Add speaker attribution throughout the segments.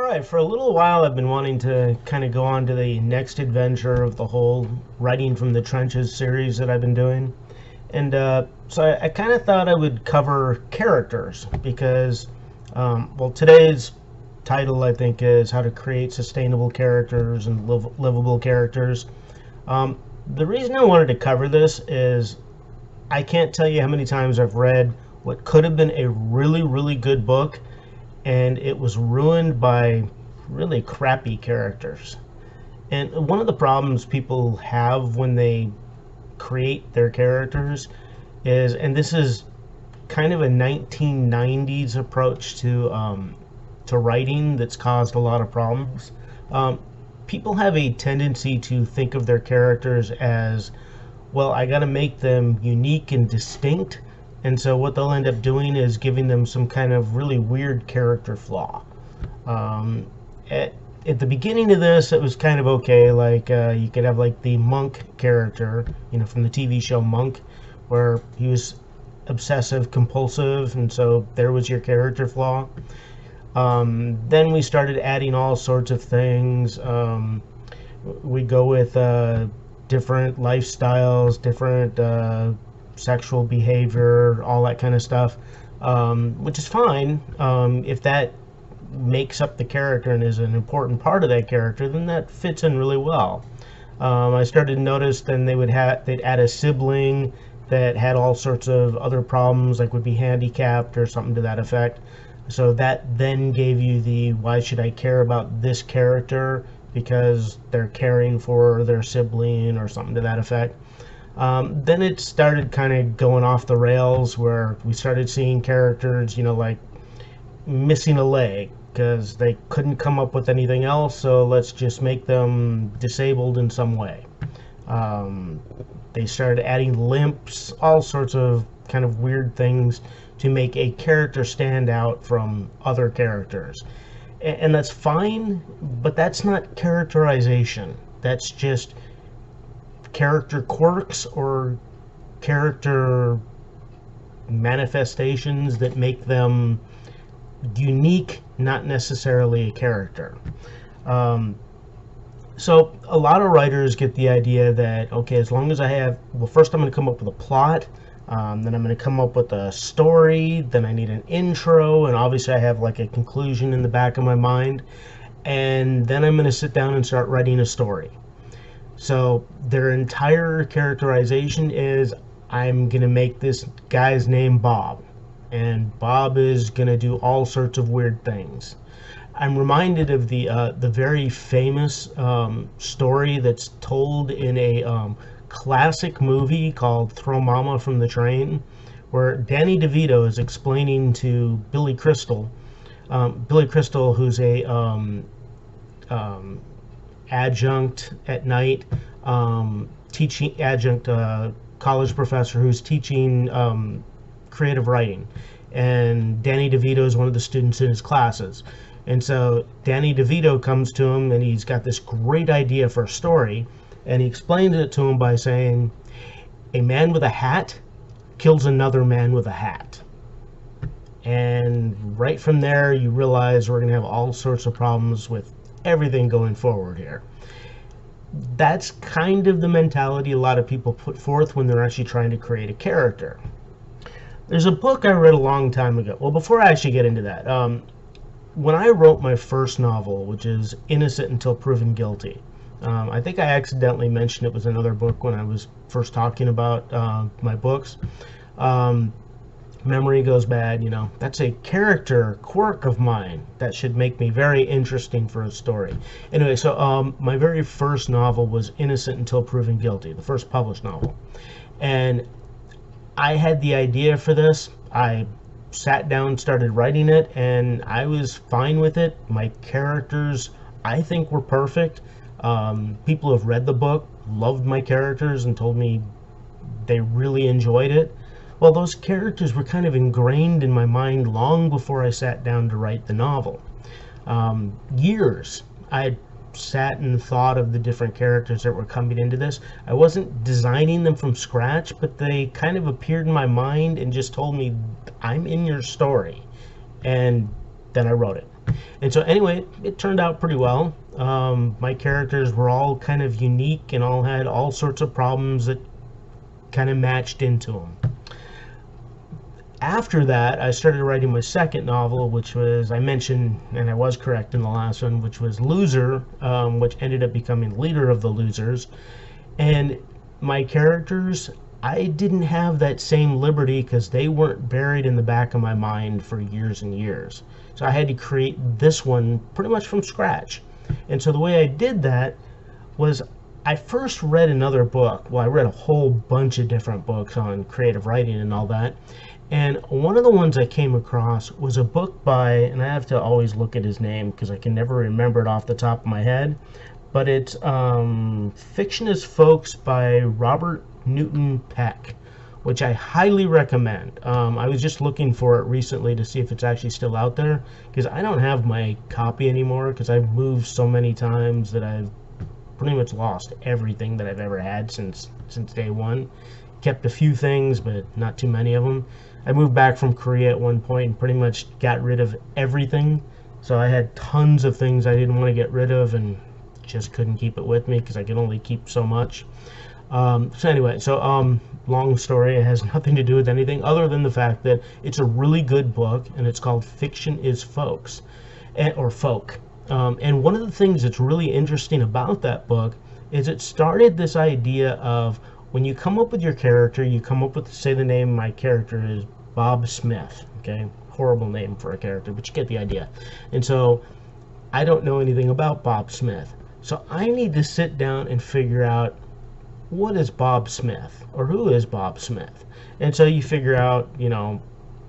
Speaker 1: Alright, for a little while I've been wanting to kind of go on to the next adventure of the whole Writing from the Trenches series that I've been doing. And so I kind of thought I would cover characters because, well, today's title I think is How to Create Sustainable Characters and Livable Characters. The reason I wanted to cover this is I can't tell you how many times I've read what could have been a really, really good book, and it was ruined by really crappy characters. And one of the problems people have when they create their characters is, and this is kind of a 1990s approach to writing that's caused a lot of problems. People have a tendency to think of their characters as, well, I got to make them unique and distinct. And so what they'll end up doing is giving them some kind of really weird character flaw. At the beginning of this, it was kind of okay. Like you could have like the monk character, from the TV show Monk, where he was obsessive compulsive, and so there was your character flaw. Then we started adding all sorts of things. We go with different lifestyles, different sexual behavior, all that kind of stuff, which is fine. If that makes up the character and is an important part of that character, then that fits in really well. I started to notice then they'd add a sibling that had all sorts of other problems, like would be handicapped or something to that effect. So that then gave you the, why should I care about this character? Because they're caring for their sibling or something to that effect. Then it started kind of going off the rails, where we started seeing characters, like missing a leg because they couldn't come up with anything else, so let's just make them disabled in some way. They started adding limps, all sorts of kind of weird things to make a character stand out from other characters. And that's fine, but that's not characterization. That's just character quirks or character manifestations that make them unique, not necessarily a character. So a lot of writers get the idea that, okay, as long as I have, well, first I'm going to come up with a plot, then I'm going to come up with a story, then I need an intro, and obviously I have like a conclusion in the back of my mind, and then I'm going to sit down and start writing a story. So their entire characterization is, I'm going to make this guy's name Bob, and Bob is going to do all sorts of weird things. I'm reminded of the very famous story that's told in a classic movie called Throw Mama from the Train, where Danny DeVito is explaining to Billy Crystal, who's a adjunct at night, teaching adjunct college professor who's teaching creative writing, and Danny DeVito is one of the students in his classes. And so Danny DeVito comes to him and he's got this great idea for a story, and he explains it to him by saying, a man with a hat kills another man with a hat. And right from there you realize we're going to have all sorts of problems with everything going forward here. That's kind of the mentality a lot of people put forth when they're actually trying to create a character. There's a book I read a long time ago. Well, before I actually get into that, when I wrote my first novel, which is Innocent Until Proven Guilty, I think I accidentally mentioned it was another book when I was first talking about my books. Memory goes bad, that's a character quirk of mine that should make me very interesting for a story. Anyway, so my very first novel was Innocent Until Proven Guilty, the first published novel. And I had the idea for this. I sat down, started writing it, and I was fine with it. My characters, I think, were perfect. People who have read the book loved my characters and told me they really enjoyed it. Well, those characters were kind of ingrained in my mind long before I sat down to write the novel. Years I sat and thought of the different characters that were coming into this. I wasn't designing them from scratch, but they kind of appeared in my mind and just told me, I'm in your story. And then I wrote it. And so anyway, it turned out pretty well. My characters were all kind of unique and all had all sorts of problems that kind of matched into them. After that, I started writing my second novel, which was, I mentioned, and I was correct in the last one, which was Loser, which ended up becoming Leader of the Losers. And my characters, I didn't have that same liberty because they weren't buried in the back of my mind for years and years. So I had to create this one pretty much from scratch. And so the way I did that was I first read another book. Well, I read a whole bunch of different books on creative writing and all that. And one of the ones I came across was a book by, and I have to always look at his name because I can never remember it off the top of my head, but it's Fiction is Folks by Robert Newton Peck, which I highly recommend. I was just looking for it recently to see if it's actually still out there, because I don't have my copy anymore because I've moved so many times that I've pretty much lost everything that I've ever had since day one. Kept a few things, but not too many of them. I moved back from Korea at one point and pretty much got rid of everything. So I had tons of things I didn't want to get rid of and just couldn't keep it with me because I could only keep so much. So anyway, long story. It has nothing to do with anything other than the fact that it's a really good book, and it's called Fiction is Folks, or Folk. And one of the things that's really interesting about that book is it started this idea of when you come up with your character, you come up with, say the name of my character is Bob Smith, okay? Horrible name for a character, but you get the idea. And so I don't know anything about Bob Smith. So I need to sit down and figure out, what is Bob Smith, or who is Bob Smith? And so you figure out, you know,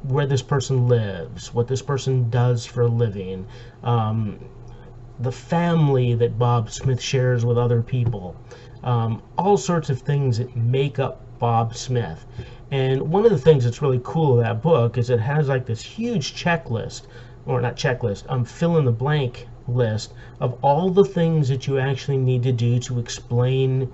Speaker 1: where this person lives, what this person does for a living, the family that Bob Smith shares with other people, all sorts of things that make up Bob Smith. And one of the things that's really cool of that book is it has like this huge checklist, or not checklist, fill in the blank list of all the things that you actually need to do to explain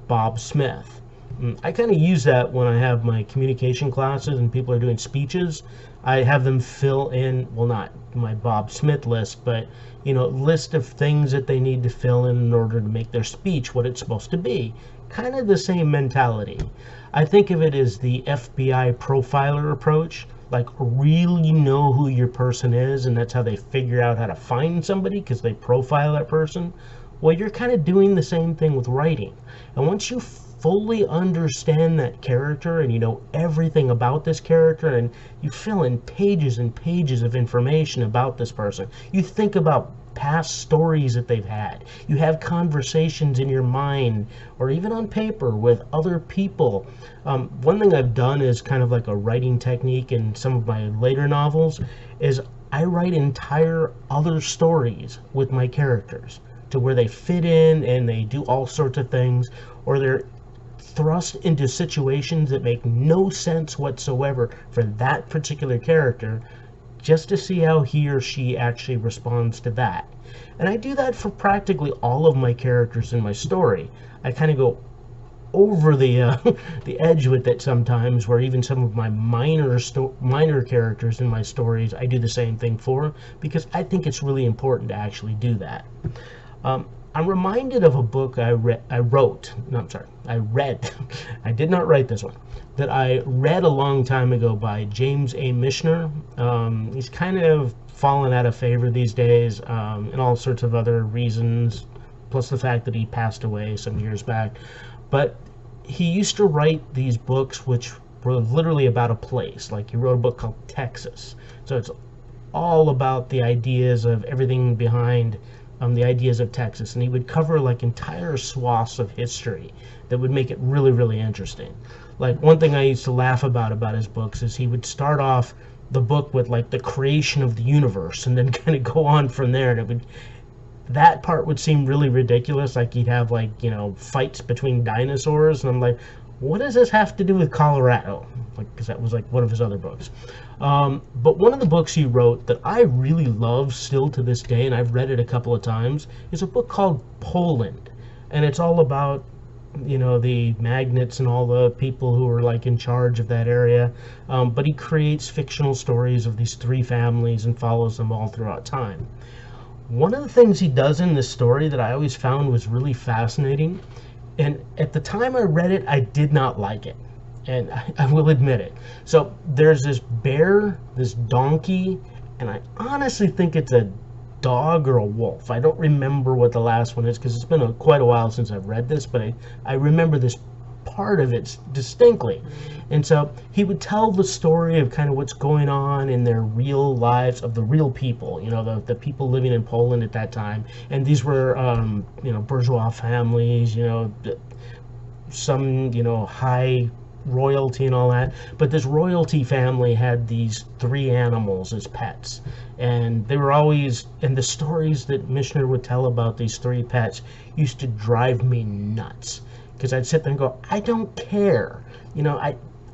Speaker 1: Bob Smith. I kind of use that when I have my communication classes and people are doing speeches. I have them fill in, well, not my Bob Smith list, but, you know, list of things that they need to fill in order to make their speech what it's supposed to be. Kind of the same mentality. I think of it as the FBI profiler approach, like really know who your person is, and that's how they figure out how to find somebody, because they profile that person. Well, you're kind of doing the same thing with writing. And once you fully understand that character and you know everything about this character and you fill in pages and pages of information about this person, you think about past stories that they've had, you have conversations in your mind or even on paper with other people. One thing I've done is kind of like a writing technique in some of my later novels is I write entire other stories with my characters to where they fit in and they do all sorts of things, or they're thrust into situations that make no sense whatsoever for that particular character, just to see how he or she actually responds to that. And I do that for practically all of my characters in my story. I kind of go over the the edge with it sometimes, where even some of my minor characters in my stories I do the same thing for, because I think it's really important to actually do that. I'm reminded of a book I read. I did not write this one. That I read a long time ago by James A. Michener. He's kind of fallen out of favor these days, and all sorts of other reasons, plus the fact that he passed away some years back. But he used to write these books which were literally about a place. Like he wrote a book called Texas. So it's all about the ideas of everything behind the ideas of Texas, and he would cover like entire swaths of history that would make it really, really interesting. Like one thing I used to laugh about his books is he would start off the book with like the creation of the universe and then kind of go on from there, and that part would seem really ridiculous. Like he'd have like, you know, fights between dinosaurs, and I'm like, what does this have to do with Colorado? Like, because that was like one of his other books. But one of the books he wrote that I really love still to this day, and I've read it a couple of times, is a book called Poland. And it's all about the magnates and all the people who are like in charge of that area. But he creates fictional stories of these three families and follows them all throughout time. One of the things he does in this story that I always found was really fascinating, and at the time I read it, I did not like it, and I will admit it. So there's this bear, this donkey, and I honestly think it's a dog or a wolf. I don't remember what the last one is because it's been quite a while since I've read this, but I remember this part of it distinctly. And so he would tell the story of kind of what's going on in their real lives of the real people, the people living in Poland at that time. And these were, bourgeois families, some, high royalty and all that. But this royalty family had these three animals as pets. And they were always, and the stories that Mishner would tell about these three pets used to drive me nuts. Because I'd sit there and go, I don't care.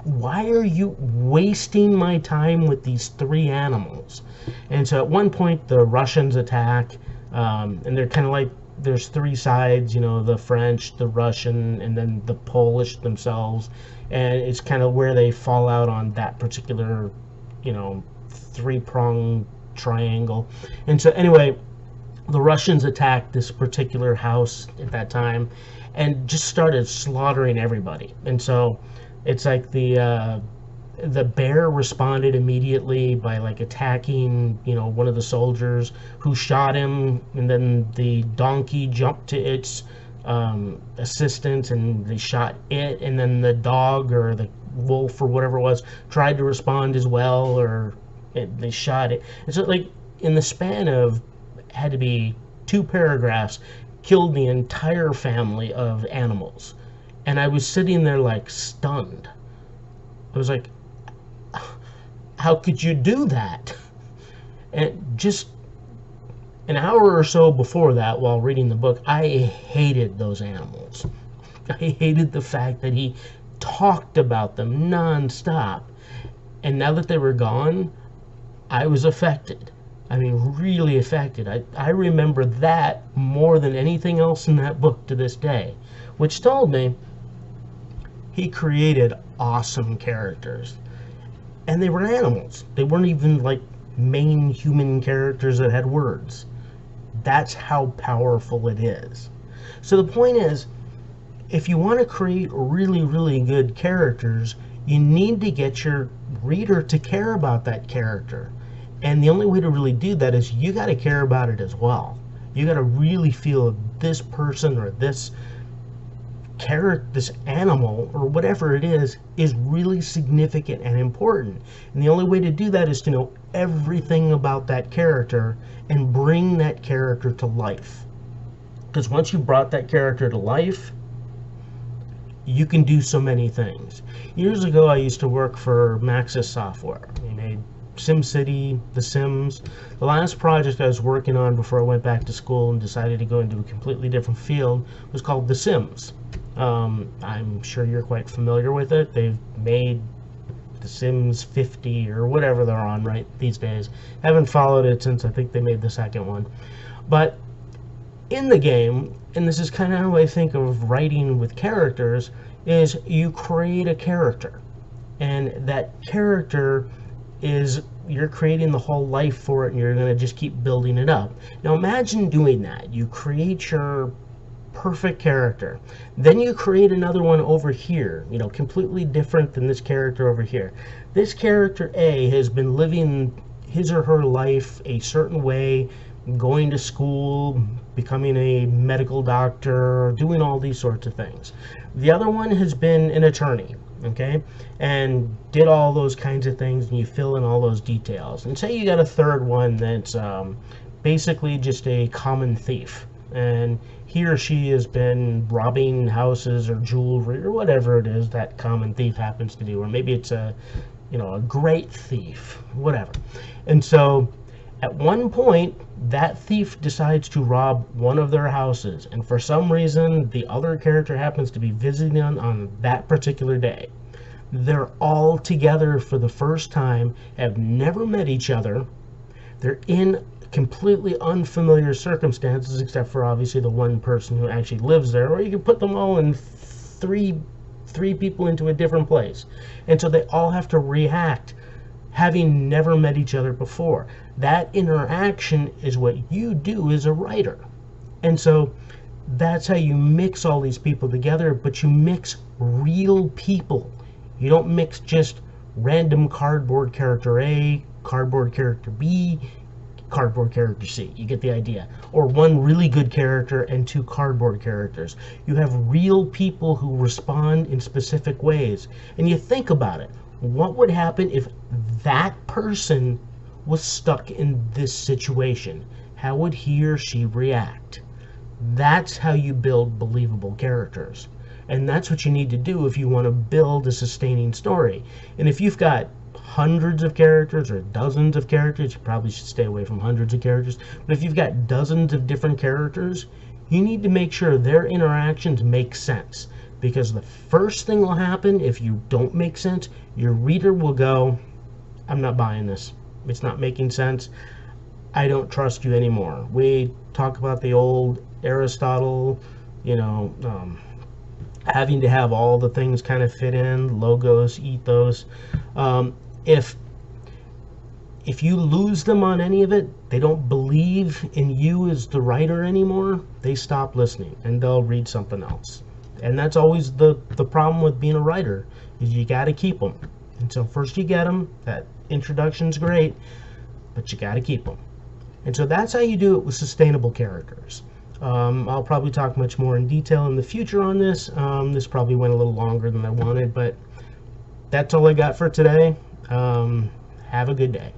Speaker 1: Why are you wasting my time with these three animals? And so at one point the Russians attack, and they're kind of like, there's three sides, the French, the Russian, and then the Polish themselves. And it's kind of where they fall out on that particular, three-pronged triangle. And so anyway, the Russians attacked this particular house at that time and just started slaughtering everybody. And so it's like the bear responded immediately by like attacking, one of the soldiers who shot him, and then the donkey jumped to its assistance and they shot it, and then the dog or the wolf or whatever it was tried to respond as well, or they shot it. And so like in the span of, had to be 2 paragraphs, killed the entire family of animals. And I was sitting there like stunned. I was like, how could you do that? And just an hour or so before that, while reading the book, I hated those animals. I hated the fact that he talked about them nonstop. And now that they were gone, I was affected. I mean, really affected. I remember that more than anything else in that book to this day, which told me he created awesome characters. And they were animals. They weren't even like main human characters that had words. That's how powerful it is. So the point is, if you want to create really, really good characters, you need to get your reader to care about that character. And the only way to really do that is you got to care about it as well. You got to really feel this person or this character, this animal, or whatever it is really significant and important. And the only way to do that is to know everything about that character and bring that character to life. Because once you've brought that character to life, you can do so many things. Years ago, I used to work for Maxis Software. We made SimCity, The Sims. The last project I was working on before I went back to school and decided to go into a completely different field was called The Sims. I'm sure you're quite familiar with it. They've made The Sims 50 or whatever they're on right these days. Haven't followed it since I think they made the second one. But in the game, and this is kind of how I think of writing with characters, is you create a character. And that character is, you're creating the whole life for it, and you're going to just keep building it up. Now imagine doing that. You create your perfect character. Then you create another one over here, completely different than this character over here. This character A has been living his or her life a certain way, going to school, becoming a medical doctor, doing all these sorts of things. The other one has been an attorney, okay, and did all those kinds of things, and you fill in all those details. And say you got a third one that's basically just a common thief, and he or she has been robbing houses or jewelry or whatever it is that common thief happens to do, or maybe it's a great thief, whatever. And so at one point, that thief decides to rob one of their houses, and for some reason, the other character happens to be visiting on that particular day. They're all together for the first time, have never met each other. They're in completely unfamiliar circumstances, except for obviously the one person who actually lives there, or you can put them all in three people into a different place, and so they all have to react having never met each other before. That interaction is what you do as a writer. And so that's how you mix all these people together, but you mix real people. You don't mix just random cardboard character A, cardboard character B, cardboard character C. You get the idea. Or one really good character and two cardboard characters. You have real people who respond in specific ways. And you think about it. What would happen if that person was stuck in this situation? How would he or she react? That's how you build believable characters. And that's what you need to do if you want to build a sustaining story. And if you've got hundreds of characters or dozens of characters, you probably should stay away from hundreds of characters. But if you've got dozens of different characters, you need to make sure their interactions make sense. Because the first thing will happen if you don't make sense, your reader will go, I'm not buying this. It's not making sense. I don't trust you anymore. We talk about the old Aristotle, having to have all the things kind of fit in, logos, ethos. If you lose them on any of it, they don't believe in you as the writer anymore, they stop listening and they'll read something else. And that's always the problem with being a writer, is you got to keep them. And so first you get them, that introduction's great, but you got to keep them. And so that's how you do it with sustainable characters. I'll probably talk much more in detail in the future on this. This probably went a little longer than I wanted, but that's all I got for today. Have a good day.